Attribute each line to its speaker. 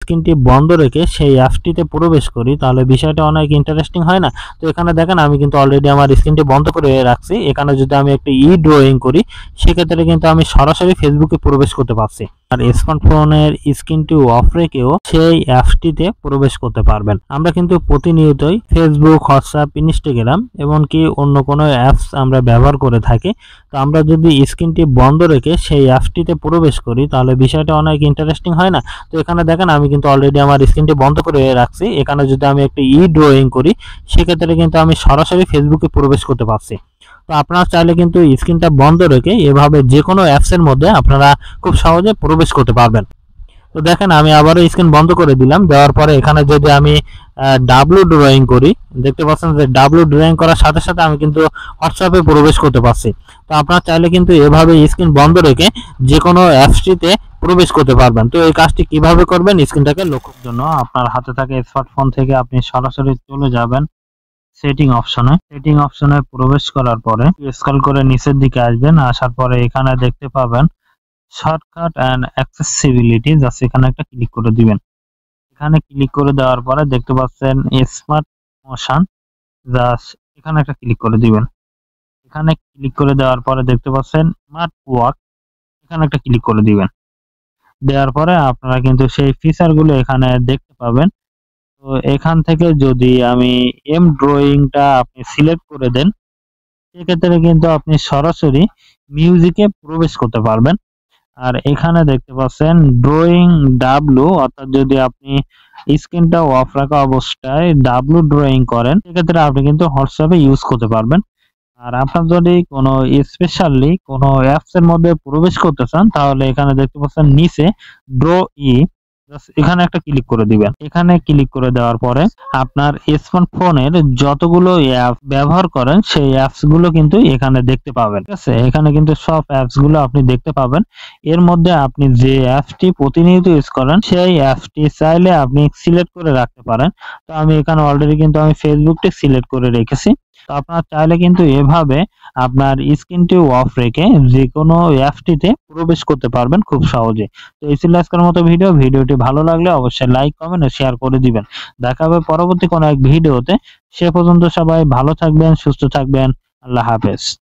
Speaker 1: স্ক্রিনটি বন্ধ রেখে সেই অ্যাপসটিতে প্রবেশ করি তাহলে বিষয়টা অনেক ইন্টারেস্টিং হয় না? তো এখানে দেখেন আমি কিন্তু অলরেডি আমার স্ক্রিনটি বন্ধ করে রাখছি। এখানে যদি আমি একটা ড্রয়িং করি সেক্ষেত্রে কিন্তু আমি সরাসরি ফেসবুকে প্রবেশ করতে পারছি। আর স্মার্টফোনের স্ক্রিনটি অফ রেখেও সেই অ্যাপসটিতে প্রবেশ করতে পারবেন। আমরা কিন্তু প্রতিনিয়তই ফেসবুক, হোয়াটসঅ্যাপ, ইনস্টাগ্রাম এমনকি অন্য কোনো অ্যাপস আমরা ব্যবহার করে থাকি। তো আমরা যদি স্ক্রিনটি বন্ধ রেখে সেই অ্যাপসটিতে প্রবেশ করি তাহলে বিষয়টা অনেক ইন্টারেস্টিং হয় না? তো এখানে দেখেন আমি কিন্তু অলরেডি আমার স্ক্রিনটি বন্ধ করে রাখছি। এখানে যদি আমি একটা ড্রয়িং করি সেক্ষেত্রে কিন্তু আমি সরাসরি ফেসবুকে প্রবেশ করতে পারছি। তো আপনারা চাইলে কিন্তু স্ক্রিনটা বন্ধ রেখে এভাবে যে কোনো অ্যাপসের মধ্যে আপনারা খুব সহজে প্রবেশ করতে পারবেন। তো দেখেন আমি আবারও স্ক্রিন বন্ধ করে দিলাম। দেওয়ার পরে এখানে যদি আমি ডাব্লু ড্রয়িং করি, দেখতে পাচ্ছেন যে ডাব্লু ড্রয়িং করার সাথে সাথে আমি কিন্তু হোয়াটসঅ্যাপে প্রবেশ করতে পারছি। তো আপনারা চাইলে কিন্তু এভাবে স্ক্রিন বন্ধ রেখে যে কোনো অ্যাপসটিতে প্রবেশ করতে পারবেন। তো এই কাজটি কিভাবে করবেন স্ক্রিনটাকে লক্ষ্যের জন্য আপনার হাতে থাকা স্মার্টফোন থেকে আপনি সরাসরি চলে যাবেন সেটিং অপশনে প্রবেশ করার পরে স্ক্রল করে নিচের দিকে আসবেন। আসার পরে এখানে দেখতে পাবেন শর্টকাট অ্যান্ড অ্যাক্সেসিবিলিটি, জাস্ট এখানে একটা ক্লিক করে দিবেন। এখানে ক্লিক করে দেওয়ার পরে দেখতে পাচ্ছেন স্মার্ট মোশন, জাস্ট এখানে একটা ক্লিক করে দিবেন। এখানে ক্লিক করে দেওয়ার পরে দেখতে পাচ্ছেন স্মার্ট ওয়ার্ক, এখানে একটা ক্লিক করে দিবেন। দেওয়ার পরে আপনারা কিন্তু সেই ফিচারগুলো এখানে দেখতে পাবেন। তো এখান থেকে যদি আমি ড্রয়িংটা আপনি সিলেক্ট করে দেন সেক্ষেত্রে কিন্তু আপনি সরাসরি মিউজিকে প্রবেশ করতে পারবেন। আর এখানে দেখতে পাচ্ছেন ড্রয়িং ডাব্লু, অর্থাৎ যদি আপনি স্ক্রিনটা অফ রাখা অবস্থায় ডাব্লু ড্রয়িং করেন সেক্ষেত্রে আপনি কিন্তু হোয়াটসঅ্যাপে ইউজ করতে পারবেন। আর আপনার যদি কোনো স্পেশালি কোনো অ্যাপস এর মধ্যে প্রবেশ করতে চান তাহলে এখানে দেখতে পাচ্ছেন নিচে ড্র এখানে একটা ক্লিক করে দিবেন। এখানে ক্লিক করে দেওয়ার পরে আপনার স্মার্টফোনের যতগুলো অ্যাপ ব্যবহার করেন সেই অ্যাপস গুলো কিন্তু এখানে দেখতে পাবেন। ঠিক আছে, এখানে কিন্তু সব অ্যাপস গুলো আপনি দেখতে পাবেন। এর মধ্যে আপনি যে অ্যাপসটি প্রতিনিয়ত ইউজ করেন সেই অ্যাপসটি চাইলে আপনি সিলেক্ট করে রাখতে পারেন। তো আমি এখানে অলরেডি কিন্তু আমি ফেসবুকটি সিলেক্ট করে রেখেছি। তো আপনারা চাইলে কিন্তু এভাবে আপনার স্ক্রিনটি অফ রেখে যে কোনো অ্যাপসটিতে প্রবেশ করতে পারবেন খুব সহজে। তো এই ছিল আজকের মতো ভিডিওটি ভালো লাগলে অবশ্যই লাইক, কমেন্ট ও শেয়ার করে দিবেন। দেখা হবে পরবর্তী কোনো এক ভিডিওতে। সে পর্যন্ত সবাই ভালো থাকবেন, সুস্থ থাকবেন। আল্লাহ হাফেজ।